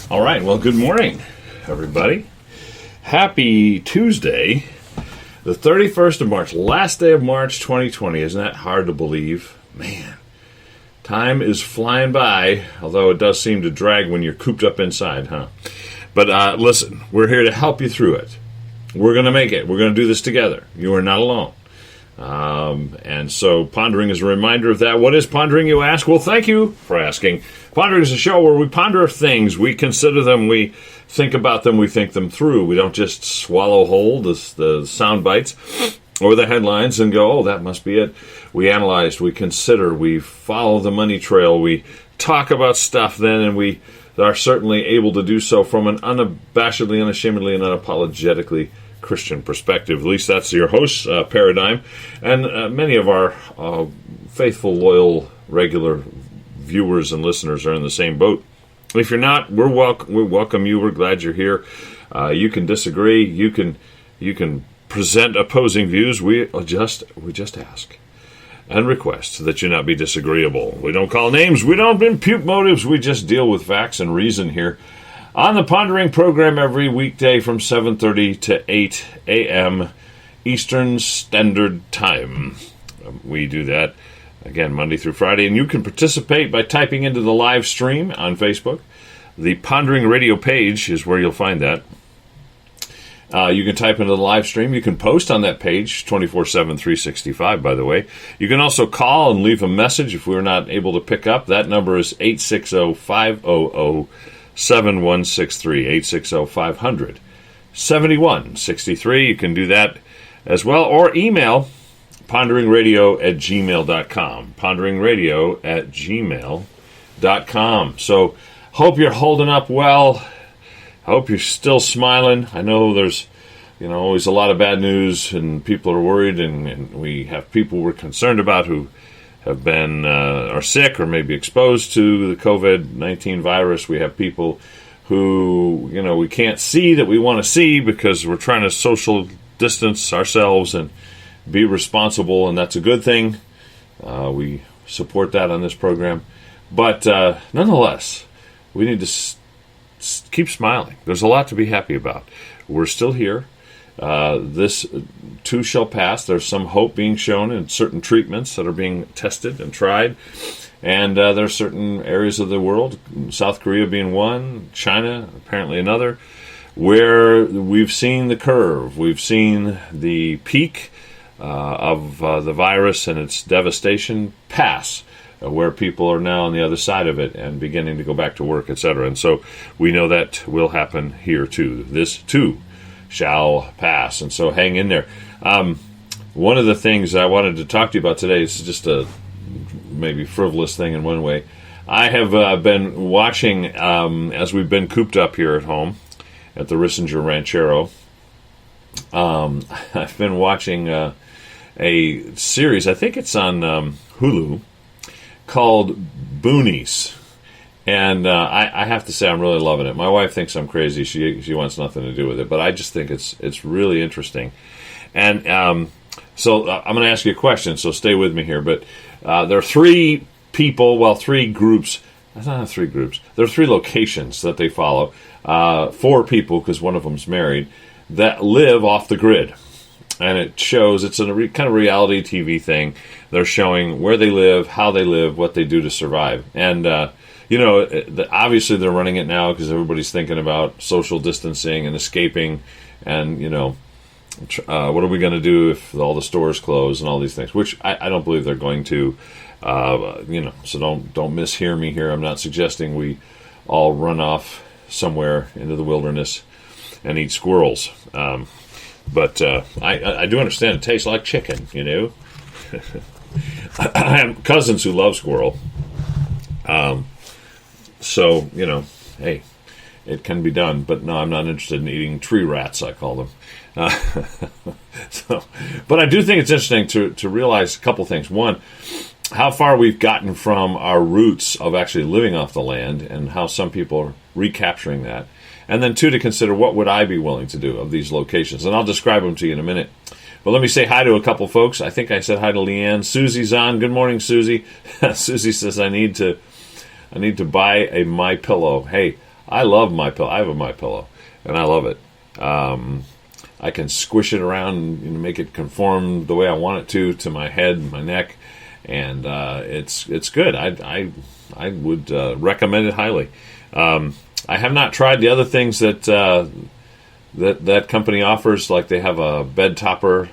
All right, well, good morning, everybody. Happy Tuesday, the 31st of March, last day of March 2020. Isn't that hard to believe? Man, time is flying by, although it does seem to drag when you're cooped up inside, huh? But listen, we're here to help you through it. We're going to make it. We're going to do this together. You are not alone. And so Pondering is a reminder of that. What is Pondering, you ask? Well, thank you for asking. Pondering is a show where we ponder things, we consider them, we think about them, we think them through. We don't just swallow whole the sound bites or the headlines and go, oh, that must be it. We analyze, we consider, we follow the money trail, we talk about stuff then, and we are certainly able to do so from an unabashedly, unashamedly, and unapologetically Christian perspective. At least that's your host's paradigm. And many of our faithful, loyal, regular viewers and listeners are in the same boat. If you're not, we welcome you. We're glad you're here. You can disagree. You can present opposing views. We just ask and request that you not be disagreeable. We don't call names. We don't impute motives. We just deal with facts and reason here on the Pondering program every weekday from 7:30 to 8 a.m. Eastern Standard Time. We do that, again, Monday through Friday. And you can participate by typing into the live stream on Facebook. The Pondering Radio page is where you'll find that. You can type into the live stream. You can post on that page 24/7, 365, by the way. You can also call and leave a message if we're not able to pick up. That number is 860-500-7163, 860-500-7163. You can do that as well, or email ponderingradio@gmail.com, ponderingradio@gmail.com. So, hope you're holding up well. I hope you're still smiling. I know there's, always a lot of bad news, and people are worried, and we have people we're concerned about who have been are sick or maybe exposed to the COVID-19 virus. We have people who, we can't see that we want to see because we're trying to social distance ourselves and be responsible, and that's a good thing. We support that on this program. But nonetheless, we need to keep smiling. There's a lot to be happy about. We're still here. This too shall pass. There's some hope being shown in certain treatments that are being tested and tried. And there are certain areas of the world, South Korea being one, China apparently another, where we've seen the curve. We've seen the peak of the virus and its devastation pass, where people are now on the other side of it and beginning to go back to work, etc. And so we know that will happen here too. This too shall pass. And so hang in there. One of the things I wanted to talk to you about today is just a maybe frivolous thing in one way. I have been watching, as we've been cooped up here at home at the Rissinger Ranchero, I've been watching a series, I think it's on Hulu, called Boonies. And I have to say I'm really loving it. My wife thinks I'm crazy. She wants nothing to do with it. But I just think it's really interesting. And so I'm going to ask you a question, so stay with me here. But there are three groups. That's not three groups. There are three locations that they follow. Four people, because one of them's married, that live off the grid. And it shows, it's a kind of reality TV thing. They're showing where they live, how they live, what they do to survive. And, obviously they're running it now because everybody's thinking about social distancing and escaping. And, what are we going to do if all the stores close and all these things? Which I don't believe they're going to, so don't mishear me here. I'm not suggesting we all run off somewhere into the wilderness and eat squirrels. But I do understand it tastes like chicken, I have cousins who love squirrel. So, hey, it can be done. But no, I'm not interested in eating tree rats, I call them. But I do think it's interesting to realize a couple things. One, how far we've gotten from our roots of actually living off the land and how some people are recapturing that. And then two, to consider what would I be willing to do of these locations. And I'll describe them to you in a minute. But let me say hi to a couple folks. I think I said hi to Leanne. Susie's on. Good morning, Susie. Susie says I need to buy a MyPillow. Hey, I love my pillow. I have a my pillow, and I love it. I can squish it around and make it conform the way I want it to my head and my neck, and it's good. I would recommend it highly. I have not tried the other things that that company offers. Like they have a bed topper,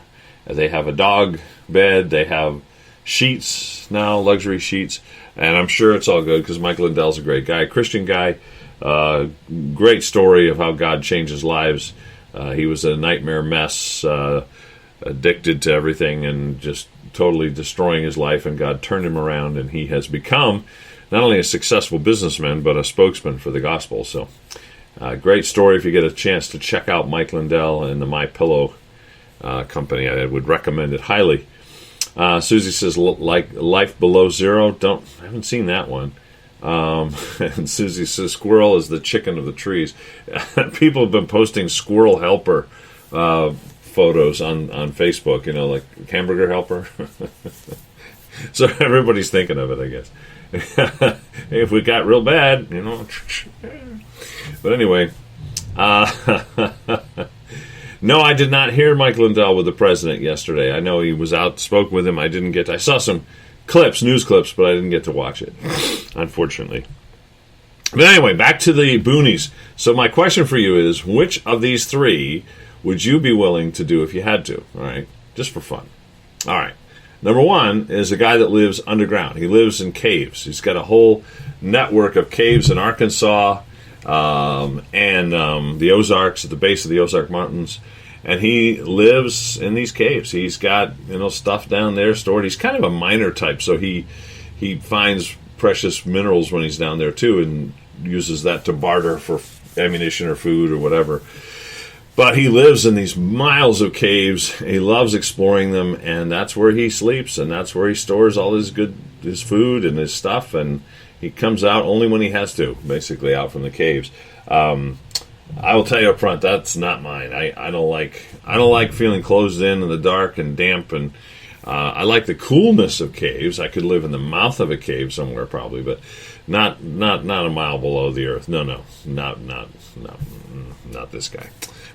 they have a dog bed, they have sheets now, luxury sheets, and I'm sure it's all good because Mike Lindell's a great guy, Christian guy. Great story of how God changes lives. He was a nightmare mess, addicted to everything, and just totally destroying his life, and God turned him around, and he has become not only a successful businessman, but a spokesman for the gospel. So, great story. If you get a chance to check out Mike Lindell and the My Pillow company, I would recommend it highly. Susie says, like Life Below Zero. I haven't seen that one. And Susie says, squirrel is the chicken of the trees. People have been posting squirrel helper photos on Facebook, like hamburger helper. So everybody's thinking of it, I guess. If we got real bad, But anyway, no, I did not hear Mike Lindell with the president yesterday. I know he was out, spoke with him. I saw some news clips, but I didn't get to watch it, unfortunately. But anyway, back to the boonies. So my question for you is, which of these three would you be willing to do if you had to? All right, just for fun. All right. Number one is a guy that lives underground. He lives in caves. He's got a whole network of caves in Arkansas and the Ozarks, at the base of the Ozark Mountains. And he lives in these caves. He's got, stuff down there stored. He's kind of a miner type, so he finds precious minerals when he's down there too, and uses that to barter for ammunition or food or whatever. But he lives in these miles of caves. He loves exploring them, and that's where he sleeps, and that's where he stores all his food and his stuff. And he comes out only when he has to, basically out from the caves. I will tell you up front, that's not mine. I don't like feeling closed in the dark and damp, and I like the coolness of caves. I could live in the mouth of a cave somewhere probably, but not a mile below the earth. No, not this guy.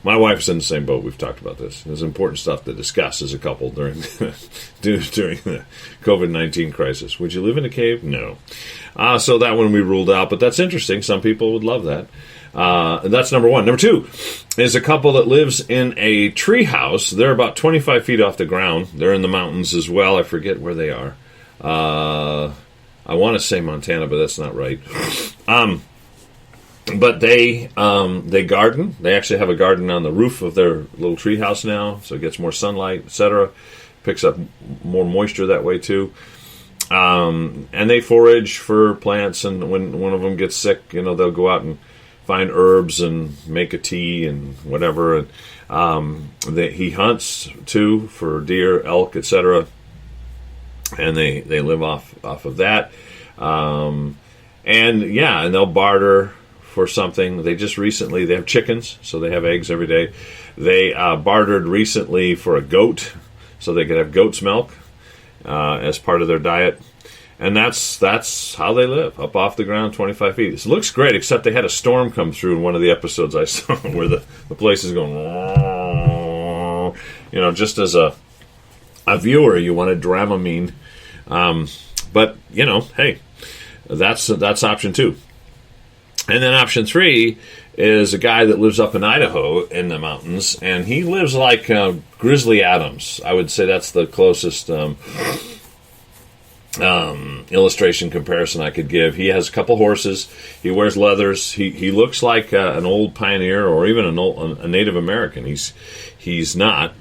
My wife's in the same boat. We've talked about this. There's important stuff to discuss as a couple during the COVID-19 crisis. Would you live in a cave? No. So that one we ruled out, but that's interesting. Some people would love that. That's number one. Number two is a couple that lives in a tree house. They're about 25 feet off the ground. They're in the mountains as well. I forget where they are. I want to say Montana, but that's not right. But they garden. They actually have a garden on the roof of their little tree house now, so it gets more sunlight, etc. Picks up more moisture that way too. And they forage for plants, and when one of them gets sick, they'll go out and find herbs and make a tea and whatever. And he hunts too for deer, elk, etc. And they live off of that. And they'll barter for something. They have chickens, so they have eggs every day. They bartered recently for a goat, so they could have goat's milk as part of their diet. And that's how they live, up off the ground, 25 feet. It looks great, except they had a storm come through in one of the episodes I saw where the place is going, just as a viewer, you want a Dramamine. But, hey, that's option two. And then option three is a guy that lives up in Idaho in the mountains, and he lives like Grizzly Adams. I would say that's the closest illustration comparison I could give. He has a couple horses. He wears leathers. He looks like an old pioneer or even a Native American. He's not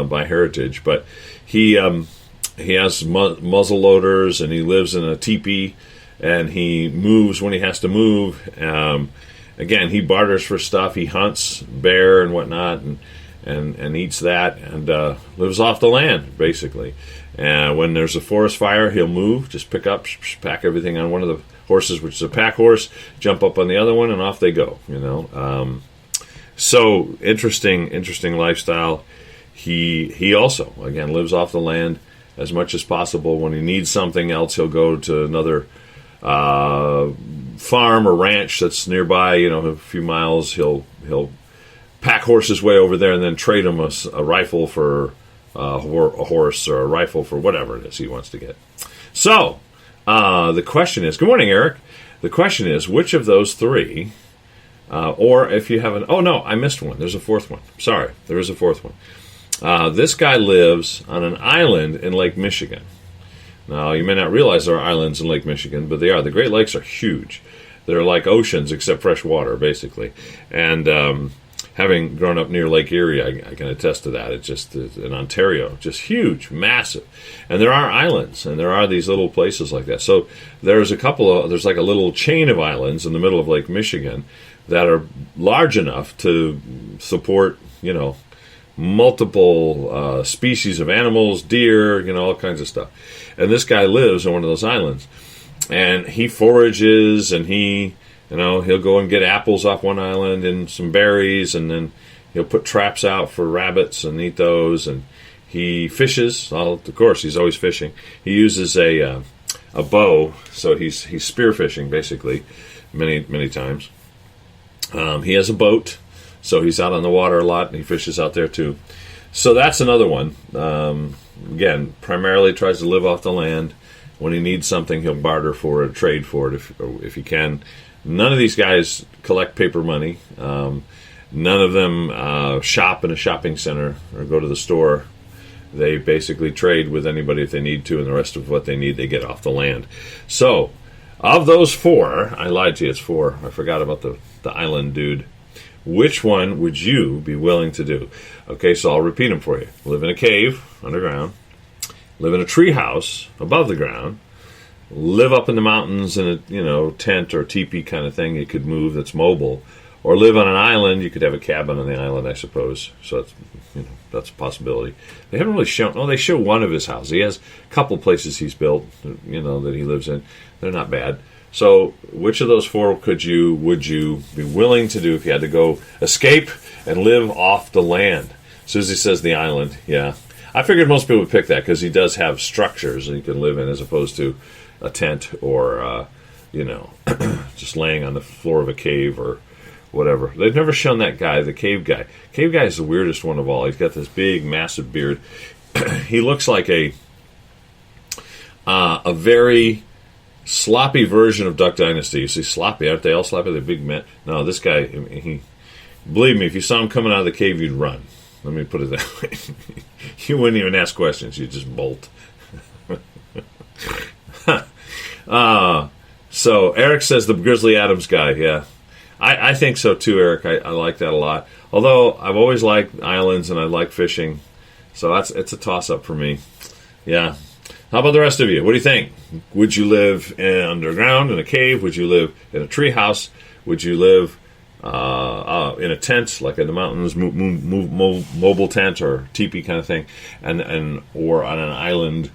by heritage, but he has muzzle loaders, and he lives in a teepee. And he moves when he has to move. Again, he barters for stuff. He hunts bear and whatnot, and eats that, and lives off the land, basically. And when there's a forest fire, he'll move, just pack everything on one of the horses, which is a pack horse, jump up on the other one, and off they go. So interesting lifestyle. He also, again, lives off the land as much as possible. When he needs something else, he'll go to another farm or ranch that's nearby, a few miles. He'll pack horse his way over there and then trade him a rifle for a horse, or a rifle for whatever it is he wants to get. So the question is, good morning, Eric. The question is, which of those three, or if you have oh no, I missed one. There's a fourth one. Sorry, there is a fourth one. This guy lives on an island in Lake Michigan. Now, you may not realize there are islands in Lake Michigan, but they are. The Great Lakes are huge. They're like oceans except fresh water, basically. And having grown up near Lake Erie, I can attest to that. It's just in Ontario, just huge, massive. And there are islands, and there are these little places like that. So there's like a little chain of islands in the middle of Lake Michigan that are large enough to support, multiple species of animals, deer, all kinds of stuff. And this guy lives on one of those islands. And he forages, and he'll go and get apples off one island and some berries, and then he'll put traps out for rabbits and eat those. And he fishes. Of course, he's always fishing. He uses a bow, so he's spear fishing, basically, many times. He has a boat, so he's out on the water a lot, and he fishes out there too. So that's another one. Again, primarily tries to live off the land. When he needs something, he'll barter for it, trade for it if he can. None of these guys collect paper money. None of them shop in a shopping center or go to the store. They basically trade with anybody if they need to, and the rest of what they need they get off the land. So, of those four, I lied to you, it's four. I forgot about the island dude. Which one would you be willing to do? Okay, so I'll repeat them for you. Live in a cave underground. Live in a tree house above the ground. Live up in the mountains in a tent or teepee kind of thing you could move that's mobile. Or live on an island. You could have a cabin on the island, I suppose. So that's a possibility. They haven't really shown. Oh, they show one of his houses. He has a couple places he's built, that he lives in. They're not bad. So, which of those four would you be willing to do if you had to go escape and live off the land? Susie says the island. Yeah, I figured most people would pick that because he does have structures that you can live in, as opposed to a tent or just laying on the floor of a cave or whatever. They've never shown that guy, the cave guy. Cave guy is the weirdest one of all. He's got this big, massive beard. He looks like a very sloppy version of Duck Dynasty. You see sloppy, aren't they all sloppy? They're big men. No, this guy, believe me, if you saw him coming out of the cave, you'd run. Let me put it that way. You wouldn't even ask questions. You'd just bolt. So Eric says the Grizzly Adams guy. Yeah, I think so too, Eric. I like that a lot. Although I've always liked islands and I like fishing, so it's a toss-up for me. Yeah. How about the rest of you? What do you think? Would you live underground in a cave? Would you live in a tree house? Would you live in a tent, like in the mountains, mobile tent or teepee kind of thing, or on an island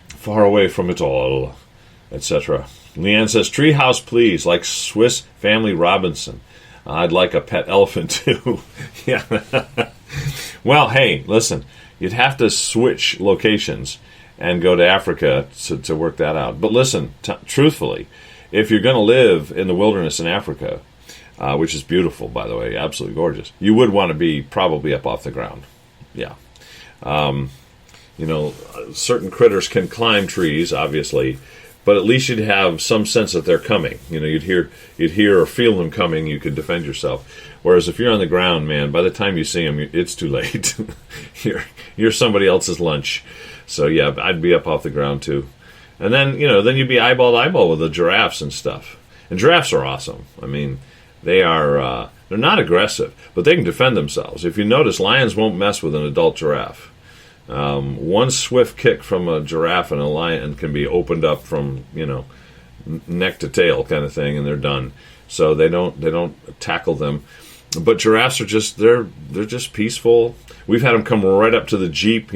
far away from it all, etc.? Leanne says, tree house, please, like Swiss Family Robinson. I'd like a pet elephant too. Yeah. Well, hey, listen, you'd have to switch locations and go to Africa to work that out. But listen, truthfully, if you're going to live in the wilderness in Africa, which is beautiful, by the way, absolutely gorgeous, you would want to be probably up off the ground. Yeah. Certain critters can climb trees, obviously, but at least you'd have some sense that they're coming. You'd hear or feel them coming. You could defend yourself. Whereas if you're on the ground, man, by the time you see them, it's too late. You're somebody else's lunch. So yeah, I'd be up off the ground too. And then you'd be eyeball to eyeball with the giraffes and stuff. And giraffes are awesome. I mean, they're not aggressive, but they can defend themselves. If you notice, lions won't mess with an adult giraffe. One swift kick from a giraffe and a lion can be opened up from neck to tail kind of thing, and they're done. So they don't tackle them. But giraffes are they're just peaceful. We've had them come right up to the Jeep,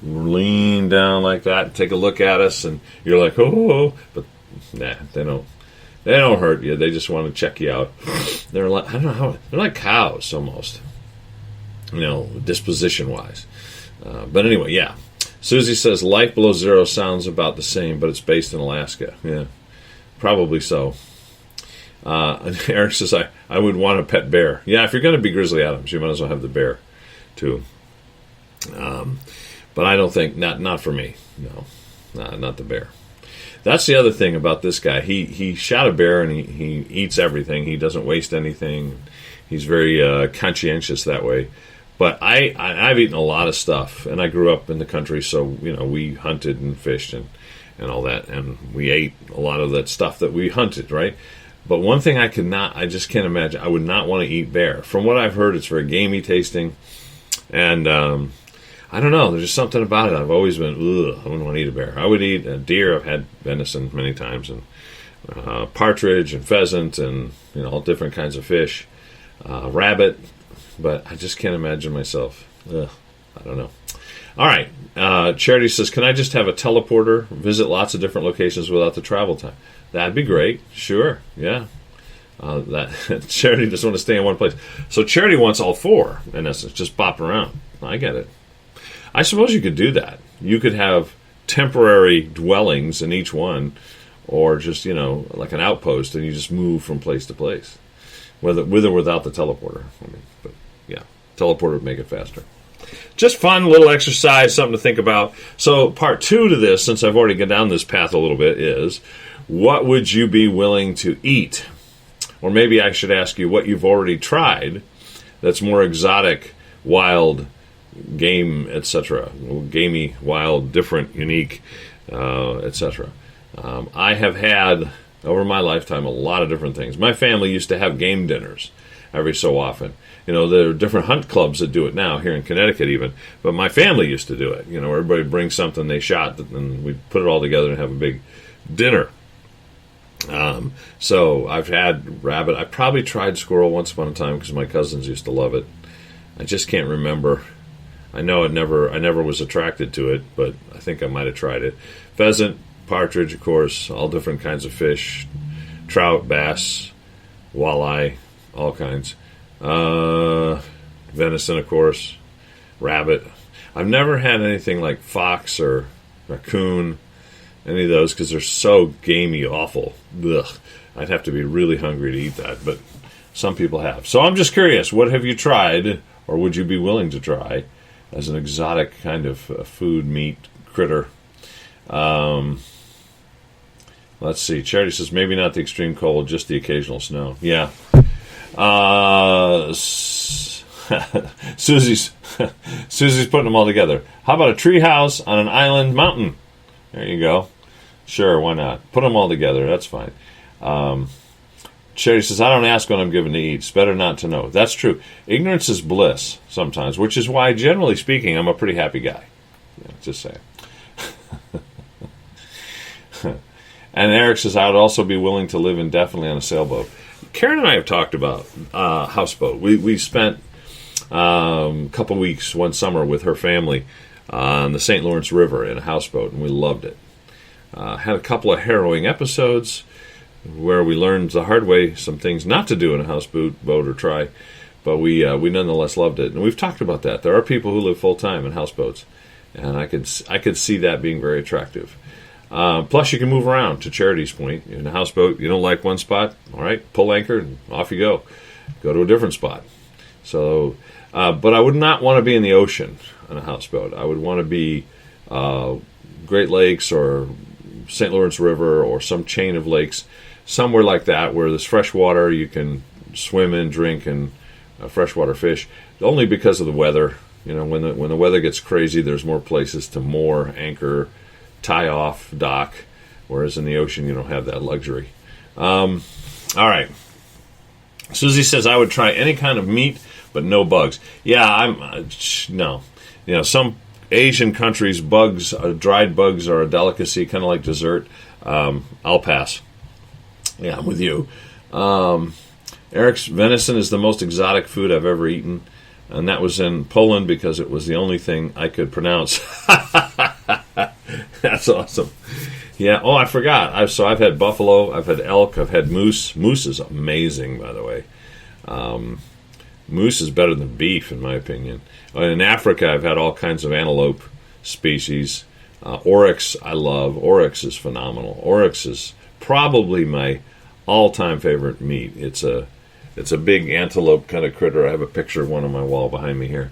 lean down like that, and take a look at us, and you're like, oh, but nah, they don't hurt you. They just want to check you out. They're like, I don't know how, they're like cows almost, disposition wise. But anyway, yeah. Susie says life below zero sounds about the same, but it's based in Alaska. Yeah, probably so. And Eric says, I would want a pet bear. Yeah, if you're going to be Grizzly Adams, you might as well have the bear, too. But I don't think, not for me. No, not the bear. That's the other thing about this guy. He shot a bear, and he eats everything. He doesn't waste anything. He's very conscientious that way. But I've eaten a lot of stuff, and I grew up in the country, so we hunted and fished and all that, and we ate a lot of that stuff that we hunted, right? But one thing I just can't imagine. I would not want to eat bear. From what I've heard, it's very gamey tasting, and I don't know. There's just something about it. I've always been, I wouldn't want to eat a bear. I would eat a deer. I've had venison many times, and partridge and pheasant, and all different kinds of fish, rabbit. But I just can't imagine myself. I don't know. All right. Charity says, can I just have a teleporter, visit lots of different locations without the travel time? That'd be great. Sure. Yeah. That Charity doesn't want to stay in one place. So Charity wants all four, in essence, just bop around. I get it. I suppose you could do that. You could have temporary dwellings in each one, or just, like an outpost, and you just move from place to place, with or without the teleporter. But yeah, teleporter would make it faster. Just fun little exercise, something to think about. So part 2 to this, since I've already gone down this path a little bit, is what would you be willing to eat? Or maybe I should ask you what you've already tried that's more exotic, wild, game, etc. Gamey, wild, different, unique, etc. I have had, over my lifetime, a lot of different things. My family used to have game dinners every so often. There are different hunt clubs that do it now, here in Connecticut even. But my family used to do it. Everybody brings something they shot, and we'd put it all together and have a big dinner. So I've had rabbit. I probably tried squirrel once upon a time because my cousins used to love it. I just can't remember. I know I never was attracted to it, but I think I might have tried it. Pheasant, partridge, of course, all different kinds of fish, trout, bass, walleye, all kinds. Venison, of course, rabbit. I've never had anything like fox or raccoon, any of those, because they're so gamey, awful. Ugh. I'd have to be really hungry to eat that, but some people have. So I'm just curious, what have you tried, or would you be willing to try, as an exotic kind of food, meat, critter? Let's see. Charity says, maybe not the extreme cold, just the occasional snow. Yeah. Susie's putting them all together. How about a tree house on an island mountain? There you go. Sure, why not? Put them all together. That's fine. Charity says, I don't ask when I'm given to eat. It's better not to know. That's true. Ignorance is bliss sometimes, which is why, generally speaking, I'm a pretty happy guy. Yeah, just saying. And Eric says, I would also be willing to live indefinitely on a sailboat. Karen and I have talked about houseboat. We spent a couple weeks one summer with her family on the St. Lawrence River in a houseboat, and we loved it. Had a couple of harrowing episodes where we learned the hard way some things not to do in a houseboat or try, but we nonetheless loved it. And we've talked about that. There are people who live full-time in houseboats, and I could see that being very attractive. Plus, you can move around, to Charity's point. In a houseboat, you don't like one spot, all right, pull anchor and off you go. Go to a different spot. So, but I would not want to be in the ocean on a houseboat. I would want to be Great Lakes or St. Lawrence River or some chain of lakes, somewhere like that where there's fresh water you can swim in, drink, and freshwater fish. Only because of the weather. When the weather gets crazy, there's more places to moor, anchor, tie off, dock, whereas in the ocean you don't have that luxury. All right. Susie says, I would try any kind of meat, but no bugs. Yeah, no. Some Asian countries, bugs, dried bugs are a delicacy, kind of like dessert. I'll pass. Yeah, I'm with you. Eric's venison is the most exotic food I've ever eaten, and that was in Poland because it was the only thing I could pronounce. That's awesome. Yeah. Oh, I forgot. I've had buffalo. I've had elk. I've had moose. Moose is amazing, by the way. Moose is better than beef, in my opinion. In Africa, I've had all kinds of antelope species. Oryx, I love. Oryx is phenomenal. Oryx is probably my all-time favorite meat. It's a big antelope kind of critter. I have a picture of one on my wall behind me here.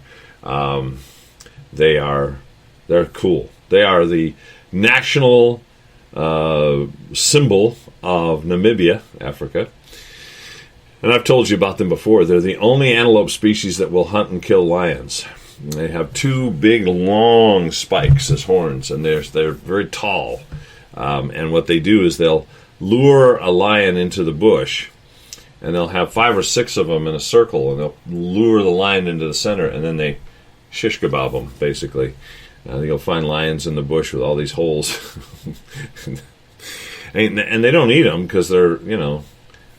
They're cool. They are the national symbol of Namibia, Africa. And I've told you about them before. They're the only antelope species that will hunt and kill lions. They have two big, long spikes as horns, and they're very tall. And what they do is they'll lure a lion into the bush, and they'll have 5 or 6 of them in a circle, and they'll lure the lion into the center, and then they shish kebab them, basically. You'll find lions in the bush with all these holes. and they don't eat them because they're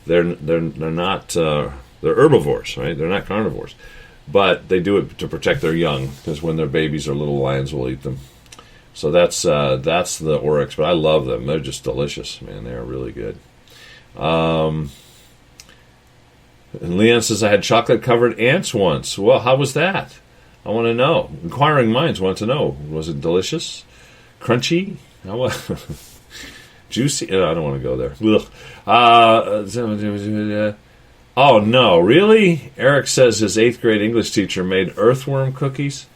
not they're herbivores, right? They're not carnivores, but they do it to protect their young, because when their babies are little, lions will eat them. So that's the oryx, but I love them. They're just delicious, man. They are really good. And Leanne says, I had chocolate-covered ants once. Well, how was that? I want to know. Inquiring minds want to know. Was it delicious? Crunchy? Juicy? I don't want to go there. Oh, no. Really? Eric says his 8th grade English teacher made earthworm cookies?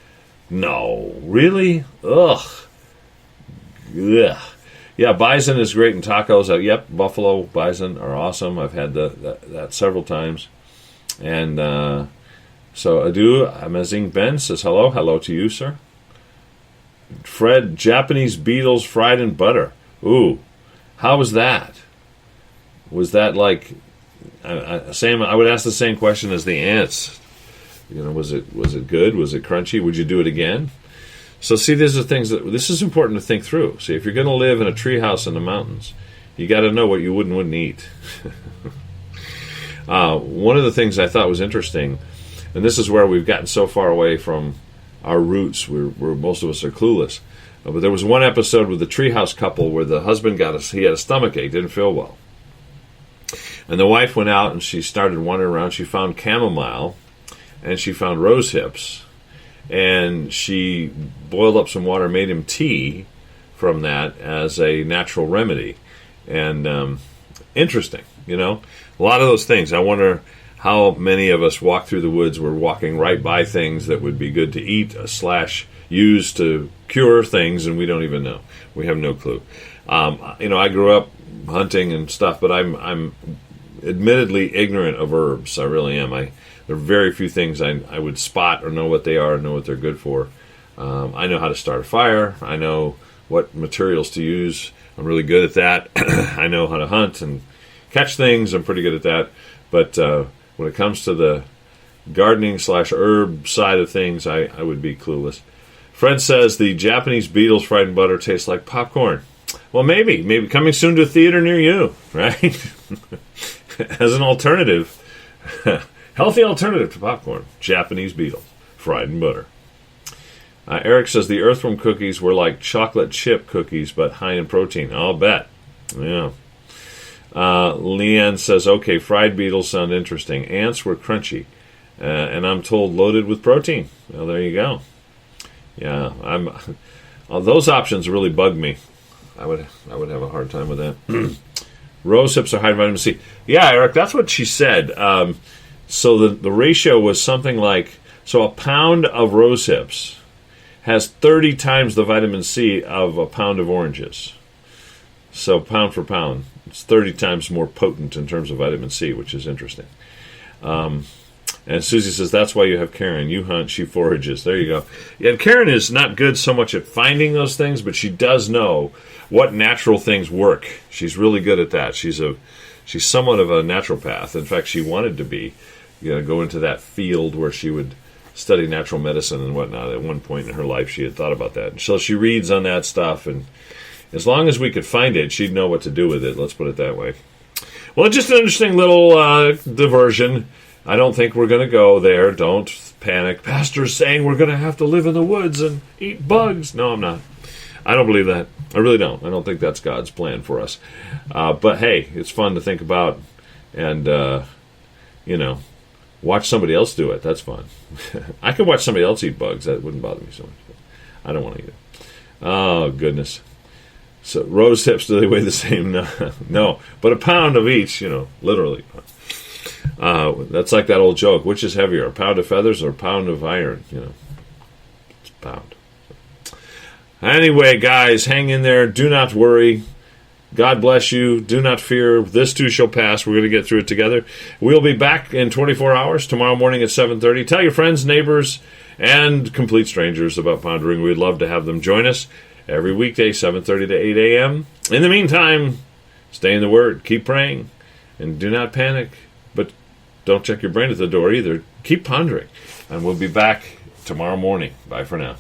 No. Really? Ugh. Yeah, bison is great in tacos. Yep, buffalo bison are awesome. I've had that several times. And so Adu Amazing Ben says hello. Hello to you, sir. Fred, Japanese beetles fried in butter. Ooh, how was that? Was that like same? I would ask the same question as the ants. Was it good? Was it crunchy? Would you do it again? So see, these are things this is important to think through. See, if you're going to live in a treehouse in the mountains, you got to know what you wouldn't eat. One of the things I thought was interesting, and this is where we've gotten so far away from our roots, where most of us are clueless. But there was one episode with the treehouse couple where the husband he had a stomach ache, didn't feel well. And the wife went out and she started wandering around. She found chamomile and she found rose hips. And she boiled up some water, made him tea from that as a natural remedy. And interesting, a lot of those things. I wonder how many of us walk through the woods, we're walking right by things that would be good to eat / use to cure things, and we don't even know. We have no clue. I grew up hunting and stuff, but I'm admittedly ignorant of herbs. I really am. There are very few things I would spot or know what they are and know what they're good for. I know how to start a fire. I know what materials to use. I'm really good at that. I know how to hunt and catch things. I'm pretty good at that. But when it comes to the gardening / herb side of things, I would be clueless. Fred says the Japanese beetles fried in butter taste like popcorn. Well, maybe coming soon to a theater near you, right? As an alternative. Healthy alternative to popcorn. Japanese beetles fried in butter. Eric says the earthworm cookies were like chocolate chip cookies, but high in protein. I'll bet. Yeah. Leanne says, okay, fried beetles sound interesting. Ants were crunchy. And I'm told loaded with protein. Well, there you go. Yeah, those options really bug me. I would have a hard time with that. Rose hips are high in vitamin C. Yeah, Eric, that's what she said. So the ratio was something like, a pound of rose hips has 30 times the vitamin C of a pound of oranges. So pound for pound, it's 30 times more potent in terms of vitamin C, which is interesting. And Susie says, that's why you have Karen. You hunt, she forages. There you go. Yeah, and Karen is not good so much at finding those things, but she does know what natural things work. She's really good at that. She's somewhat of a naturopath. In fact, she wanted to be, go into that field where she would study natural medicine and whatnot. At one point in her life, she had thought about that. And so she reads on that stuff, and as long as we could find it, she'd know what to do with it. Let's put it that way. Well, just an interesting little diversion. I don't think we're going to go there. Don't panic. Pastor's saying we're going to have to live in the woods and eat bugs. No, I'm not. I don't believe that. I really don't. I don't think that's God's plan for us. But hey, it's fun to think about and, watch somebody else do it. That's fun. I could watch somebody else eat bugs. That wouldn't bother me so much. But I don't want to eat it. Oh, goodness. So rose hips, do they weigh the same? No, no. But a pound of each, literally. That's like that old joke. Which is heavier, a pound of feathers or a pound of iron? It's a pound. Anyway, guys, hang in there. Do not worry. God bless you. Do not fear. This too shall pass. We're going to get through it together. We'll be back in 24 hours tomorrow morning at 7:30. Tell your friends, neighbors, and complete strangers about Pondering. We'd love to have them join us every weekday, 7:30 to 8 a.m. In the meantime, stay in the Word. Keep praying. And do not panic. But don't check your brain at the door either. Keep pondering. And we'll be back tomorrow morning. Bye for now.